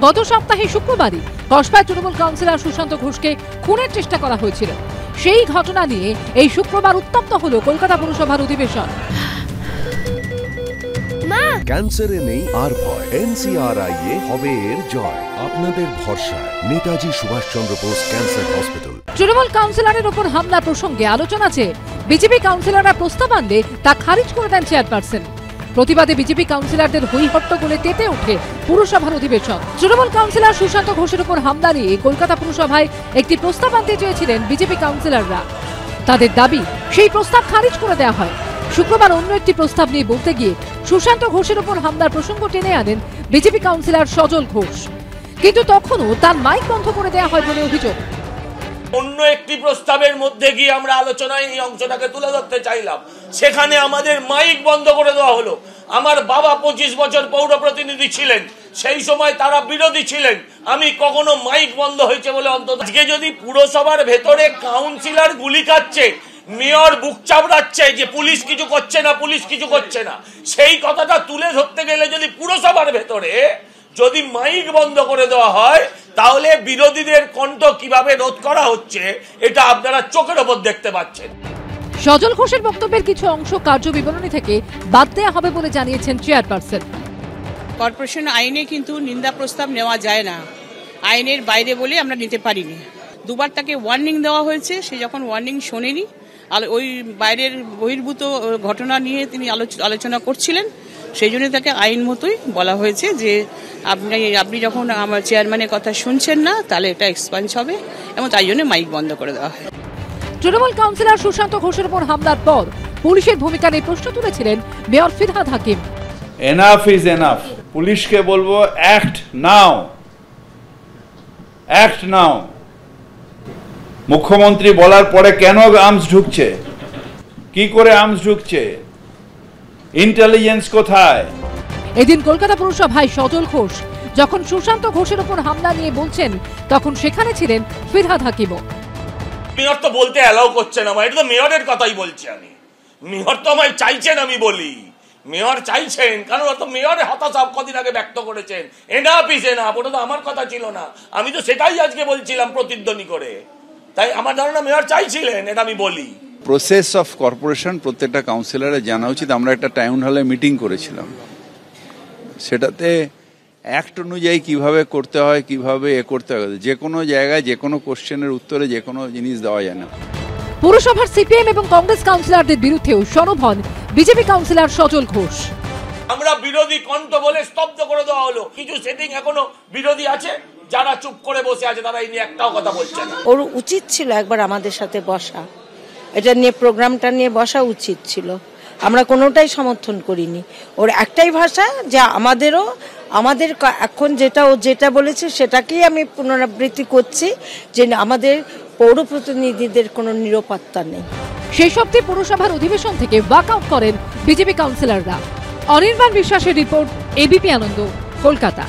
গত সপ্তাহে শুক্রবারই কসবায় তৃণমূল কাউন্সিলর সুশান্ত ঘোষকে খুনের চেষ্টা করা হয়েছিল। সেই ঘটনা নিয়ে এই শুক্রবার উত্তপ্ত হলো কলকাতা পুরসভার অধিবেশন। ক্যান্সারে নেই আর ভয়, NCRI হবে এর জয়। আপনাদের ভরসা নেতাজি সুভাষচন্দ্র বোস ক্যান্সার হসপিটাল। তৃণমূল কাউন্সিলরের উপর হামলা প্রসঙ্গে আলোচনা চেয়ে বিজেপি কাউন্সিলররা প্রস্তাব আনলে তা খারিজ করে দেন চেয়ারপারসন। প্রতিবাদে বিজেপি কাউন্সিলরদের হইহট্টগোলে তেতে ওঠে পুরসভার অধিবেশন। তৃণমূল কাউন্সিলর সুশান্ত ঘোষের উপর হামলা নিয়ে কলকাতা পুরসভায় একটি প্রস্তাব আনতে চেয়েছিলেন বিজেপি কাউন্সিলররা। তাদের দাবি সেই প্রস্তাব খারিজ করে দেওয়া হয়। শুক্রবার অন্য একটি প্রস্তাব নিয়ে বলতে গিয়ে সুশান্ত ঘোষের উপর হামলার প্রসঙ্গ টেনে আনেন বিজেপি কাউন্সিলর সজল ঘোষ, কিন্তু তখনও তার মাইক বন্ধ করে দেওয়া হয় বলে অভিযোগ। অন্য একটি প্রস্তাবের মধ্যে গিয়ে আমরা আলোচনায় এই অংশটাকে তুলে ধরতে চাইলাম, সেখানে আমাদের মাইক বন্ধ করে দেওয়া হলো। আমার বাবা 25 বছর পৌর প্রতিনিধি ছিলেন, সেই সময় তারা বিরোধী ছিলেন। আমি কখনো মাইক বন্ধ হয়েছে বলে অন্তত আজকে যদি পুরসভার ভেতরে কাউন্সিলর গুলি খাচ্ছে, মেয়র বুক চাপড়াচ্ছে যে পুলিশ কিছু করছে না, পুলিশ কিছু করছে না, সেই কথাটা তুলে ধরতে গেলে যদি পুরসভার ভেতরে যদি মাইক বন্ধ করে দেওয়া হয়, তাহলে বিরোধীদের কণ্ঠ কিভাবে রোধ করা হচ্ছে এটা আপনারা চোখের ওপর দেখতে পাচ্ছেন। সজল ঘোষের বক্তব্যের কিছু অংশ কার্য বিবরণী থেকে বাদ দেওয়া হবে বলে জানিয়েছেন চেয়ারপারসন। কর্পোরেশন আইনে কিন্তু নিন্দা প্রস্তাব নেওয়া যায় না, আইনের বাইরে বলে আমরা নিতে পারিনি। দুবার তাকে ওয়ার্নিং দেওয়া হয়েছে, সে যখন ওয়ার্নিং শোনেনি, ওই বাইরের বহির্ভূত ঘটনা নিয়ে তিনি আলোচনা করছিলেন, সেই জন্য তাকে আইন মতোই বলা হয়েছে যে আপনি যখন আমার চেয়ারম্যানের কথা শুনছেন না, তাহলে এটা এক্সপান্স হবে, এবং তাই জন্য মাইক বন্ধ করে দেওয়া হয়। তৃণমূল কাউন্সিলর সুশান্ত ঘোষের উপর হামলার পর পুলিশের ভূমিকা নিয়ে প্রশ্ন তুলেছিলেন mayor Firhad Hakim. Enough is enough. পুলিশকে বলবো অ্যাক্ট নাও, অ্যাক্ট নাও। মুখ্যমন্ত্রী বলার পরে কেন আর্মস ঢুকছে, কি করে আর্মস ঢুকছে, ইন্টেলিজেন্স কোথায়? এদিন কলকাতা পুরসভায় সজল ঘোষ যখন সুশান্ত ঘোষের উপর হামলা নিয়ে বলছেন, তখন সেখানে ছিলেন ফিরহাদ হাকিমও। মেয়র তো বলতে অ্যালাউ করছেন আমায়, এটা তো মেয়রের কথাই বলছি আমি। মেয়র তো আমায় চাইছেন আমি বলি, মেয়র চাইছেন, কারণ তো মেয়রের হতাশা কদিন আগে ব্যক্ত করেছেন। এনাফ ইজ এনাফ, ওটা তো আমার কথা ছিল না, আমি তো সেটাই আজকে বলছিলাম প্রতিধ্বনি করে। তাই আমার ধারণা মেয়র চাইছিলেন, এটা আমি বলি। প্রসেস অফ কর্পোরেশন প্রত্যেকটা কাউন্সিলরের জানা উচিত। আমরা একটা টাউন হলে মিটিং করেছিলাম, সেটাতে অ্যাক্ট অনুযায়ী কিভাবে করতে হয়, কিভাবে করতে হয়, যে কোনো জায়গায় যে কোনো কোশ্চেনের উত্তরে যে কোনো জিনিস দেওয়া যায় না। পুরসভার সিপিএম এবং কংগ্রেস কাউন্সিলরদের বিরুদ্ধেও সরব হন বিজেপি কাউন্সিলর সজল ঘোষ। আমরা বিরোধী কণ্ঠ বলে স্তব্ধ করে দেওয়া হলো। কিছু সেটিং এখনো বিরোধী আছে, যারা চুপ করে বসে আছে, তারা এই নিয়ে একটাও কথা বলছে না। ওর উচিত ছিল একবার আমাদের সাথে বসা, এটা নিয়ে প্রোগ্রামটা নিয়ে বসা উচিত ছিল। আমরা কোনোটাই সমর্থন করিনি। ওর একটাই ভাষা যে আমাদের এখন যেটা বলেছে সেটাকেই আমি পুনরাবৃত্তি করছি, যে আমাদের পৌর প্রতিনিধিদের কোনো নিরাপত্তা নেই। সেই সপ্তাহে পুরসভার অধিবেশন থেকে ওয়াকআউট করেন বিজেপি কাউন্সিলররা। অনির্বাণ বিশ্বাসের রিপোর্ট, এবিপি আনন্দ, কলকাতা।